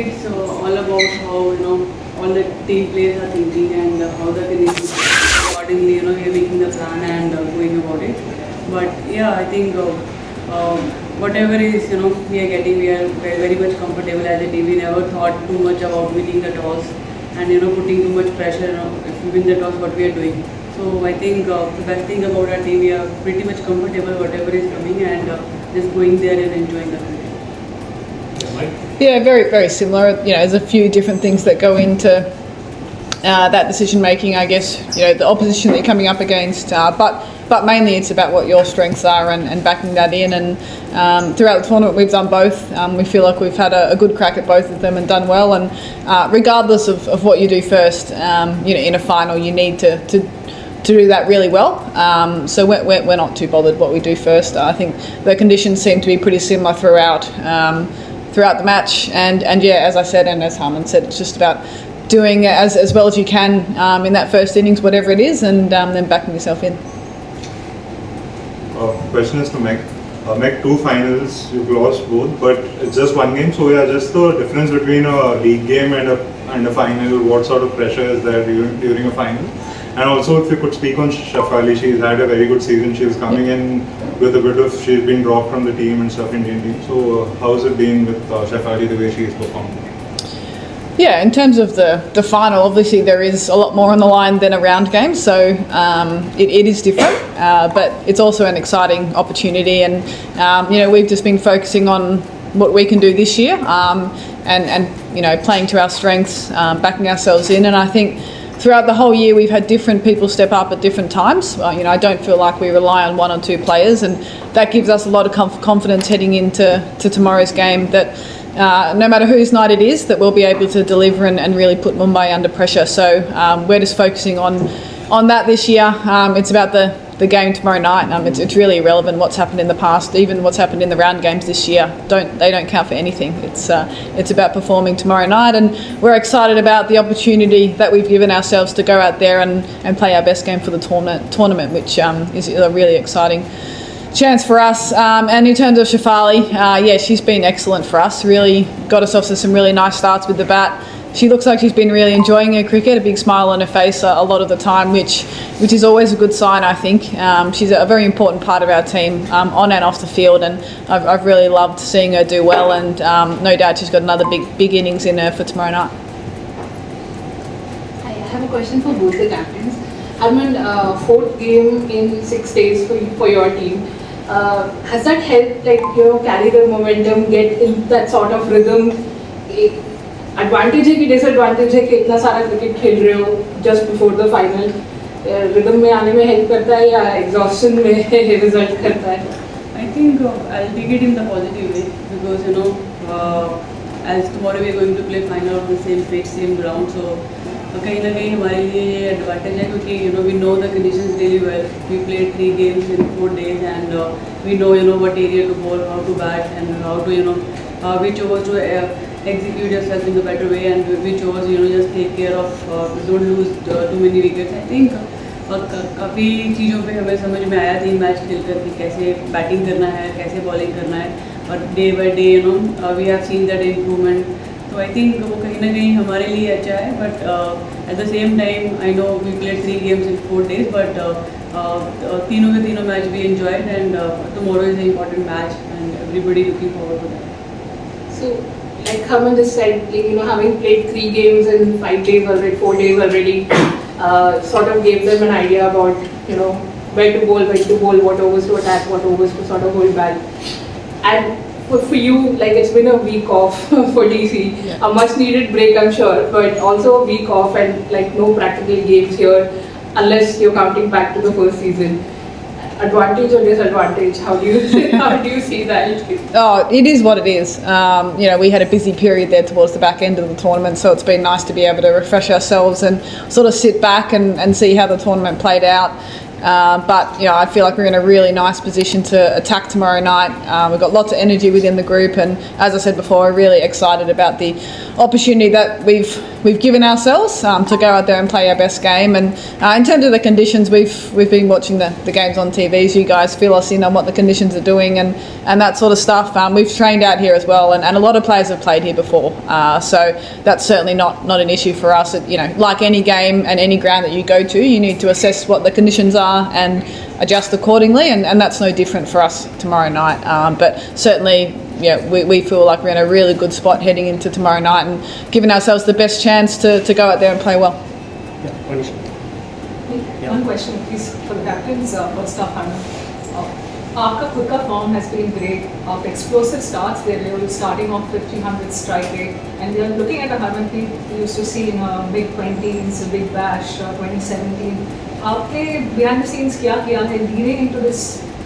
It's all about how all the team players are thinking and how the conditions accordingly we are making the plan and going about it. But yeah, I think whatever is we are getting, we are very much comfortable as a team. We never thought too much about winning the toss and putting too much pressure. If we win the toss, what we are doing. So I think the best thing about our team, we are pretty much comfortable whatever is coming and just going there and enjoying the cricket. Yeah, very, very similar. There's a few different things that go into that decision making. I guess the opposition that you're coming up against, but mainly it's about what your strengths are and backing that in. And throughout the tournament, we've done both. We feel like we've had a good crack at both of them and done well. And regardless of what you do first, in a final, you need to do that really well. So we're not too bothered what we do first. I think the conditions seem to be pretty similar throughout the match, and yeah, as I said and as Harman said, it's just about doing as well as you can in that first innings, whatever it is, and then backing yourself in. Question is to Meg. Meg, 2 finals, you've lost both, but it's just one game. So yeah, just the difference between a league game and a final. What sort of pressure is there during a final? And also, if you could speak on Shefali, she's had a very good season. She's coming in with a bit of, she's been dropped from the team and stuff, Indian team. So how's it been with Shefali, the way she's performed? Yeah, in terms of the final, obviously there is a lot more on the line than a round game, so it is different, but it's also an exciting opportunity. And we've just been focusing on what we can do this year, and playing to our strengths, backing ourselves in. And I think throughout the whole year, we've had different people step up at different times. I don't feel like we rely on 1 or 2 players, and that gives us a lot of confidence heading into tomorrow's game that no matter whose night it is, that we'll be able to deliver and really put Mumbai under pressure. So we're just focusing on that this year. It's about the game tomorrow night. It's really irrelevant what's happened in the past, even what's happened in the round games this year. They don't count for anything. It's about performing tomorrow night, and we're excited about the opportunity that we've given ourselves to go out there and play our best game for the tournament, which is a really exciting chance for us. And in terms of Shefali, she's been excellent for us. Really got us off to some really nice starts with the bat. She looks like she's been really enjoying her cricket, a big smile on her face a lot of the time, which is always a good sign, I think. She's a very important part of our team on and off the field, and I've really loved seeing her do well, and no doubt she's got another big innings in her for tomorrow night. I have a question for both the captains. Harman, 4th game in 6 days for your team. Has that helped, carry the momentum, get in that sort of rhythm? Advantage है कि disadvantage है कि इतना सारा cricket खेल रहे हो just before the final, rhythm में आने में हेल्प करता है या एग्जॉस्शन में रिजल्ट करता है? I think I'll take it in the positive way because as tomorrow we are going to play final on the same pitch, same ground, so कहीं ना कहीं हमारे लिए ये एडवांटेज है क्योंकि we know the conditions really well. We played 3 games in 4 days and we know what area to bowl, how to bat, and how to which overs to execute yourself in the better way, and which overs just take care of, don't lose too many wickets. I think काफ़ी चीज़ों पे हमें समझ में आया 3 match खेल कर कि कैसे बैटिंग करना है, कैसे बॉलिंग करना है, और day by day we have seen that improvement. तो आई थिंक वो कहीं ना कहीं हमारे लिए अच्छा है, but at the same time I know we played 3 games in 4 days, but तीनों के तीनों match we enjoyed, and tomorrow is an important match and everybody looking forward to that. So, like Harman just said, having played 3 games in 5 days already, 4 days already, sort of gave them an idea about, where to bowl, what overs to attack, what overs to sort of hold back. And for you, it's been a week off for DC, Yeah. A much needed break, I'm sure, but also a week off and no practical games here unless you're counting back to the first season. Advantage or disadvantage? How do you see that? Oh, it is what it is. We had a busy period there towards the back end of the tournament, so it's been nice to be able to refresh ourselves and sort of sit back and see how the tournament played out. But I feel like we're in a really nice position to attack tomorrow night. We've got lots of energy within the group, and as I said before, we're really excited about the opportunity that we've given ourselves to go out there and play our best game. And in terms of the conditions, we've been watching the games on TV, so you guys fill us in on what the conditions are doing and that sort of stuff. We've trained out here as well, and a lot of players have played here before, so that's certainly not an issue for us. Like any game and any ground that you go to, you need to assess what the conditions are and adjust accordingly, and that's no different for us tomorrow night. But certainly, we feel like we're in a really good spot heading into tomorrow night and giving ourselves the best chance to go out there and play well. One question, please, for the captains. First off, Aapka खुद का form has been great. Of explosive starts, they're starting off with 300 strike rate, and they're looking at a Harmanpreet we used to see in big 20s, a big bash, 2017. आपने behind the scenes क्या किया है leading into this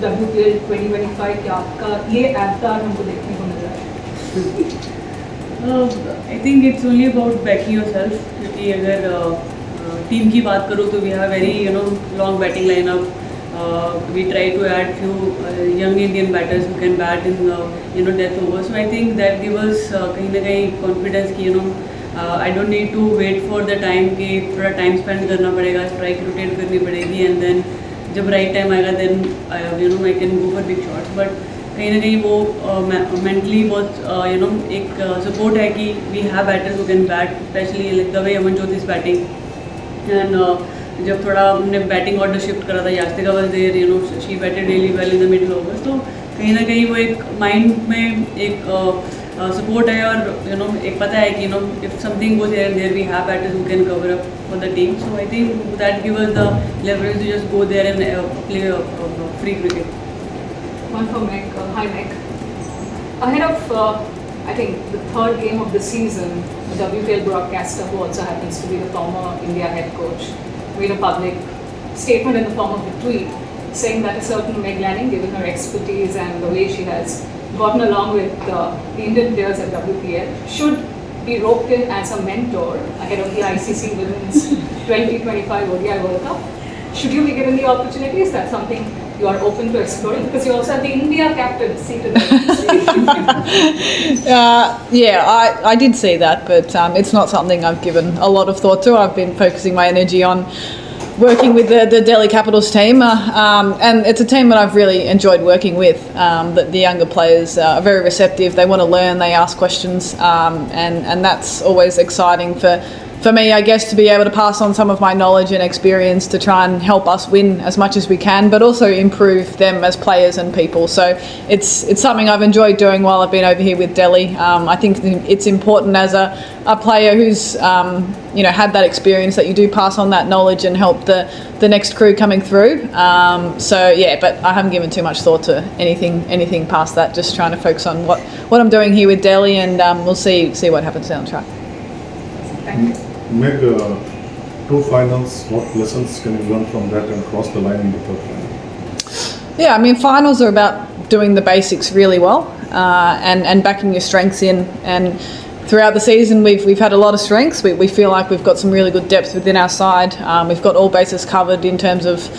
WPL 2025 कि आपका ये अवतार हमको देखने को मिल रहा है? I think it's only about backing yourself. क्योंकि अगर टीम की बात करूँ तो we have very long batting lineup. We try to add few young Indian batters who can bat in death overs. So I think that gives us कहीं ना कहीं confidence कि I don't need to wait for the time कि थोड़ा time spend करना पड़ेगा, strike rotate करनी पड़ेगी, and then जब right time आएगा then I can go for big shots. But कहीं ना कहीं वो mentally बहुत एक support है कि we have batters who can bat, especially like the way Amanjot is batting. And जब थोड़ा हमने बैटिंग ऑर्डर शिफ्ट करा था, Yastika was there, she batted really well in the middle overs, तो कहीं ना कहीं वो एक माइंड में एक सपोर्ट है और एक पता है कि if something goes here and there we have batters who can cover up for the team. So I think that gives us the leverage to just go there and play free cricket. One for Meg. Hi Meg. Ahead of I think the third game of the season, the WPL broadcaster, who also happens to be the former India head coach, made a public statement in the form of a tweet saying that a certain Meg Lanning, given her expertise and the way she has gotten along with the Indian players at WPL, should be roped in as a mentor ahead of the ICC Women's 2025 ODI World Cup. Should you be given the opportunity? Is that something you are open to exploring? Because you also have the India captain seated there. I did see that, but it's not something I've given a lot of thought to. I've been focusing my energy on working with the Delhi Capitals team, and it's a team that I've really enjoyed working with. The younger players are very receptive. They want to learn. They ask questions, and that's always exciting for me, I guess, to be able to pass on some of my knowledge and experience to try and help us win as much as we can, but also improve them as players and people. So it's something I've enjoyed doing while I've been over here with Delhi. I think it's important as a player who's had that experience that you do pass on that knowledge and help the next crew coming through. But I haven't given too much thought to anything past that. Just trying to focus on what I'm doing here with Delhi, and we'll see what happens down the track. Thank you. Meg, 2 finals, what lessons can you learn from that and cross the line in the third final? Yeah, I mean, finals are about doing the basics really well and backing your strengths in. And throughout the season, we've had a lot of strengths. We feel like we've got some really good depth within our side. We've got all bases covered in terms of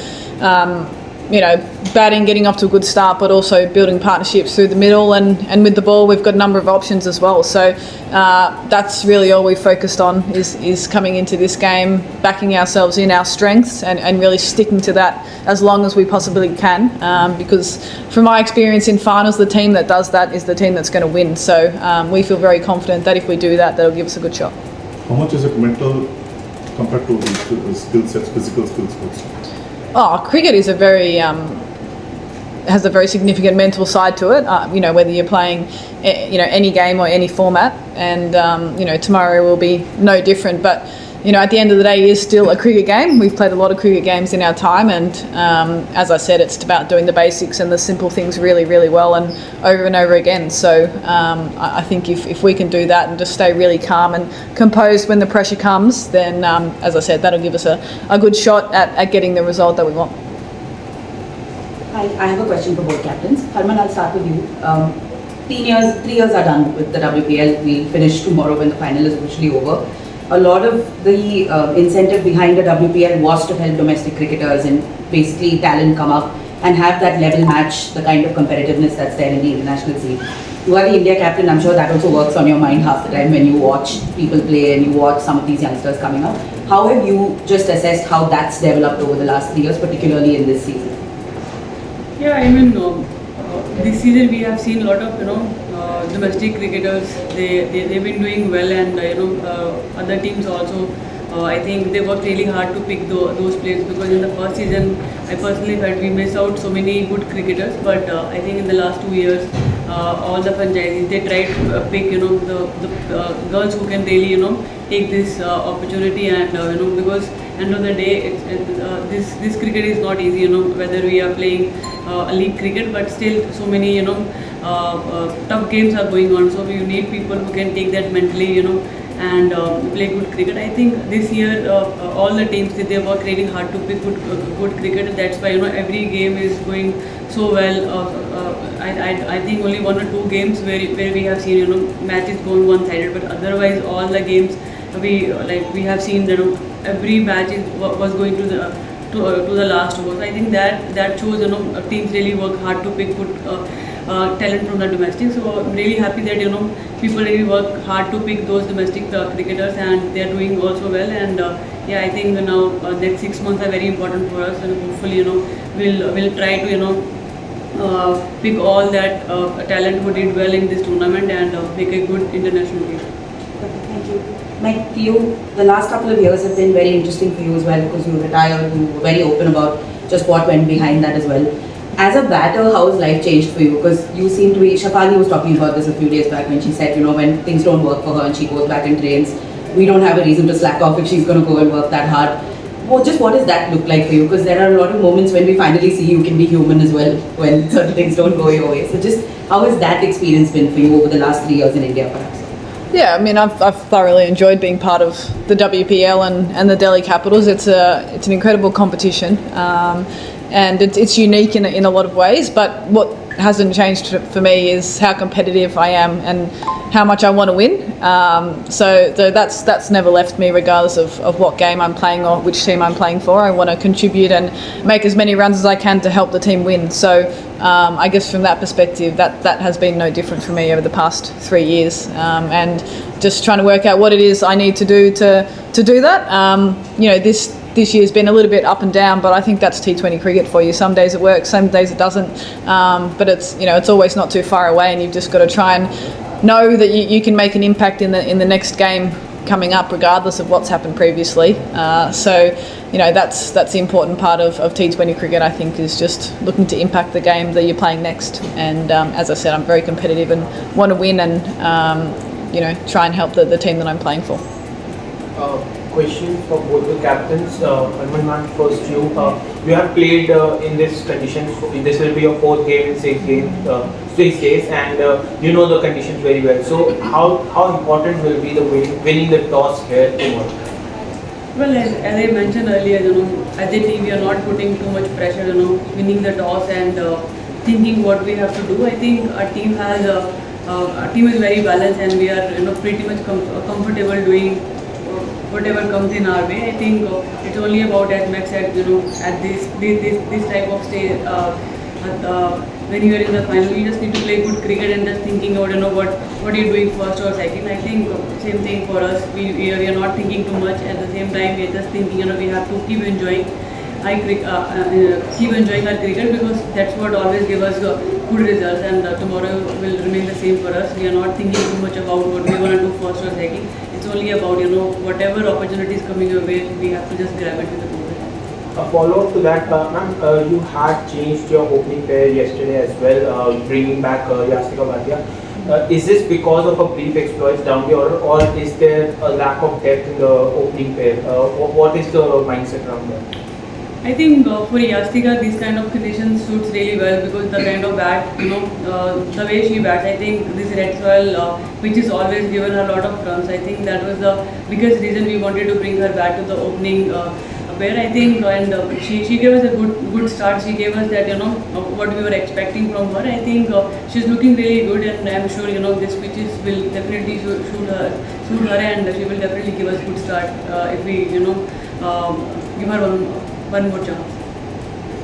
batting, getting off to a good start, but also building partnerships through the middle, and with the ball we've got a number of options as well. So that's really all we've focused on is coming into this game, backing ourselves in our strengths and really sticking to that as long as we possibly can, because from my experience in finals, the team that does that is the team that's going to win. So we feel very confident that if we do that, that'll give us a good shot. How much is it mental compared to the skill sets, physical skill sets? Cricket is has a very significant mental side to it. Whether you're playing, any game or any format, and tomorrow will be no different. But at the end of the day, it is still a cricket game. We've played a lot of cricket games in our time, and as I said, it's about doing the basics and the simple things really, really well and over again. So I think if we can do that and just stay really calm and composed when the pressure comes, then as I said, that'll give us a good shot at getting the result that we want. I have a question for both captains. Harman, I'll start with you. 3 years are done with the WPL. We'll finish tomorrow when the final is officially over. a lot of the incentive behind the WPL was to help domestic cricketers and basically talent come up and have that level match the kind of competitiveness that's there in the international scene. You are the India captain, I'm sure that also works on your mind half the time when you watch people play and you watch some of these youngsters coming up. How have you just assessed how that's developed over the last 3 years, particularly in this season? Yeah, I mean, this season we have seen a lot of domestic cricketers. They've been doing well, and other teams also. I think they worked really hard to pick those players, because in the first season I personally felt we missed out so many good cricketers. But I think in the last 2 years, all the franchises, they tried to pick the girls who can really take this opportunity, and because end of the day this cricket is not easy, whether we are playing a league cricket, but still so many tough games are going on, so you need people who can take that mentally, and play good cricket. I think this year all the teams, they work really hard to pick good cricket. That's why every game is going so well. I think only 1 or 2 games where we have seen matches going one-sided, but otherwise all the games we have seen that every match was going to the last over. So I think that shows teams really work hard to pick good talent from the domestic. So I'm really happy that people really work hard to pick those domestic cricketers, and they are doing also well. And I think now next 6 months are very important for us, and hopefully we'll try to pick all that talent who did well in this tournament and make a good international game. Thank you. Meg, you, the last couple of years have been very interesting for you as well, because you retired, you were very open about just what went behind that as well. As a batter, how has life changed for you? Because you seem to be, Shafali was talking about this a few days back when she said, when things don't work for her and she goes back and trains, we don't have a reason to slack off if she's going to go and work that hard. Well, just what does that look like for you? Because there are a lot of moments when we finally see you can be human as well, when certain things don't go your way. So just how has that experience been for you over the last 3 years in India, perhaps? Yeah, I mean, I've thoroughly enjoyed being part of the WPL and the Delhi Capitals. It's an incredible competition, and it's unique in a lot of ways. But what hasn't changed for me is how competitive I am and how much I want to win. So that's never left me, regardless of what game I'm playing or which team I'm playing for. I want to contribute and make as many runs as I can to help the team win. So I guess from that perspective, that has been no different for me over the past 3 years, and just trying to work out what it is I need to do to do that. This year's been a little bit up and down, but I think that's T20 cricket for you. Some days it works, some days it doesn't. But it's always not too far away, and you've just got to try and know that you can make an impact in the next game coming up, regardless of what's happened previously. That's the important part of T20 cricket, I think, is just looking to impact the game that you're playing next. And as I said, I'm very competitive and want to win and try and help the team that I'm playing for. Question for both the captains. Harman, first you. You have played in this conditions. This will be your 4th game in 6 days, and you know the conditions very well. So how important will be the winning the toss here tomorrow? Well, as I mentioned earlier, as a team, we are not putting too much pressure, winning the toss and thinking what we have to do. I think our team is very balanced, and we are pretty much comfortable doing whatever comes in our way. I think it's only about, as Meg said, at this type of stage, when you are in the final, you just need to play good cricket and just thinking about what you're doing first or second. I think same thing for us. We are not thinking too much. At the same time, we are just thinking we have to keep enjoying our cricket, because that's what always gives us good results, and tomorrow will remain the same for us. We are not thinking too much about what we want to do first or second. It's only about whatever opportunities coming your way, we have to just grab it with the moment. A follow-up to that, ma'am, you had changed your opening pair yesterday as well, bringing back Yastika Bhatia. Is this because of a brief exploits down the order, or is there a lack of depth in the opening pair? What is the mindset around that? I think for Yastika, this kind of conditions suits really well, because the kind of bat, the way she bats, I think this red soil, which is always given her a lot of runs. I think that was the biggest reason we wanted to bring her back to the opening pair, I think, and she gave us a good start. She gave us that, what we were expecting from her. I think she's looking really good, and I'm sure, this pitches will definitely suit her, and she will definitely give us good start if we, give her one more chance.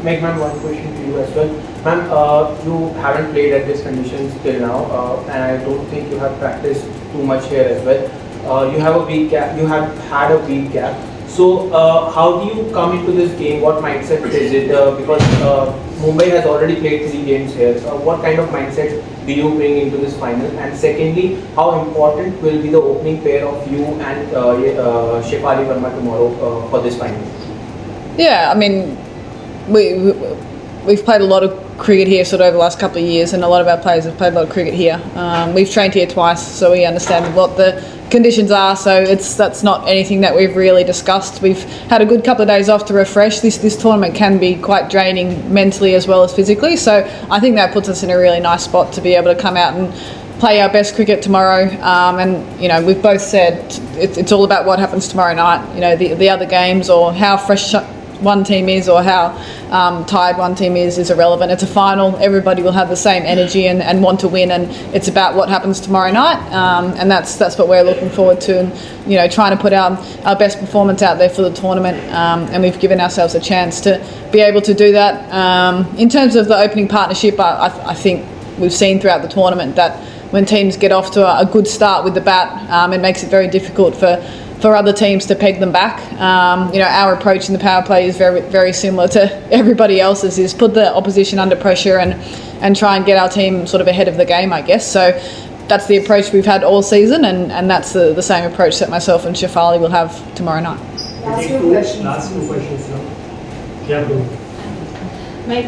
Meg, ma'am, one question to you as well. Ma'am, you haven't played at these conditions till now, and I don't think you have practiced too much here as well. You have a week gap. You have had a week gap. So, how do you come into this game? What mindset is it? Because Mumbai has already played 3 games here. What kind of mindset do you bring into this final? And secondly, how important will be the opening pair of you and Shefali Verma tomorrow for this final? Yeah, I mean, we've played a lot of cricket here sort of over the last couple of years, and a lot of our players have played a lot of cricket here. We've trained here twice, so we understand what the conditions are, so that's not anything that we've really discussed. We've had a good couple of days off to refresh. This tournament can be quite draining mentally as well as physically, so I think that puts us in a really nice spot to be able to come out and play our best cricket tomorrow. And we've both said it's all about what happens tomorrow night. The other games or how fresh one team is or how tired one team is irrelevant. It's a final. Everybody will have the same energy and want to win, and it's about what happens tomorrow night, and that's what we're looking forward to, and trying to put our best performance out there for the tournament, and we've given ourselves a chance to be able to do that. In terms of the opening partnership, I think we've seen throughout the tournament that when teams get off to a good start with the bat, it makes it very difficult for other teams to peg them back. Our approach in the power play is very, very similar to everybody else's, is put the opposition under pressure and try and get our team sort of ahead of the game, I guess. So that's the approach we've had all season, and that's the same approach that myself and Shefali will have tomorrow night. Last two questions now. Yeah, go. Meg,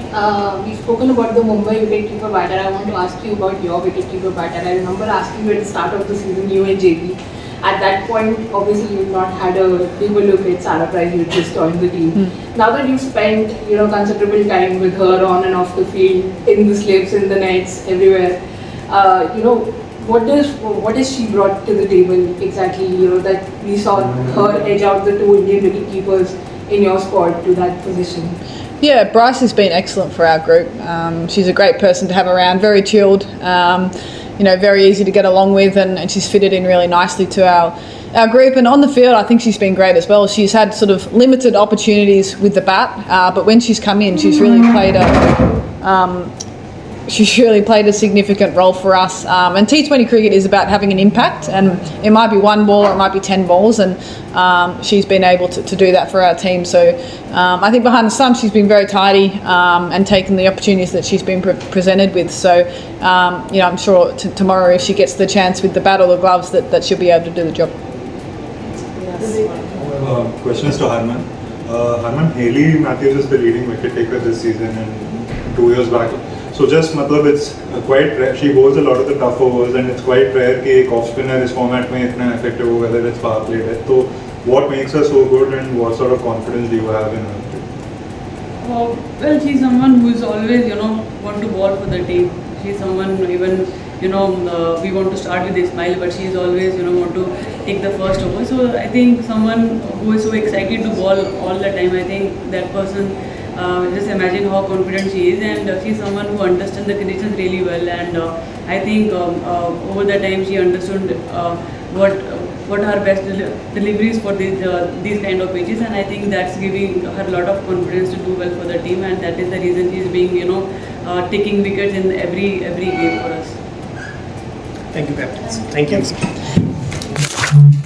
we've spoken about the Mumbai wicketkeeper batter. I want to ask you about your wicketkeeper batter. I remember asking you at the start of the season, you and JB. At that point, obviously, you've not had a deeper look at Sarah Price. You just joined the team. Now that you've spent, considerable time with her on and off the field, in the slips, in the nets, everywhere, what has she brought to the table exactly? That we saw her edge out the 2 Indian wicketkeepers in your squad to that position. Yeah, Bryce has been excellent for our group. She's a great person to have around, very chilled, very easy to get along with, and she's fitted in really nicely to our group. And on the field, I think she's been great as well. She's had sort of limited opportunities with the bat, but when she's come in, she's really played a significant role for us. And T20 cricket is about having an impact, and it might be 1 ball or it might be 10 balls, and she's been able to do that for our team. So I think behind the stump she's been very tidy and taken the opportunities that she's been presented with. So I'm sure tomorrow, if she gets the chance with the bat or the gloves, that she'll be able to do the job. Question is to Harman. Harman, Hayley Matthews is the leading wicket taker this season and 2 years back. So just it's quite rare. She bowls a lot of the tough overs, and it's quite rare कि एक off spinner इस format में इतना effective हो, whether it's power play है. So what makes her so good, and what sort of confidence do you have in her? Well, she's someone who is always, want to bowl for the team. She's someone even, we want to start with a smile, but she's always, want to take the first over. So I think someone who is so excited to bowl all the time, I think that person, just imagine how confident she is, and she's someone who understands the conditions really well, and I think over the time she understood what are best deliveries for these kind of pitches, and I think that's giving her a lot of confidence to do well for the team, and that is the reason she's being taking wickets in every game for us. Thank you, captains. Thank you.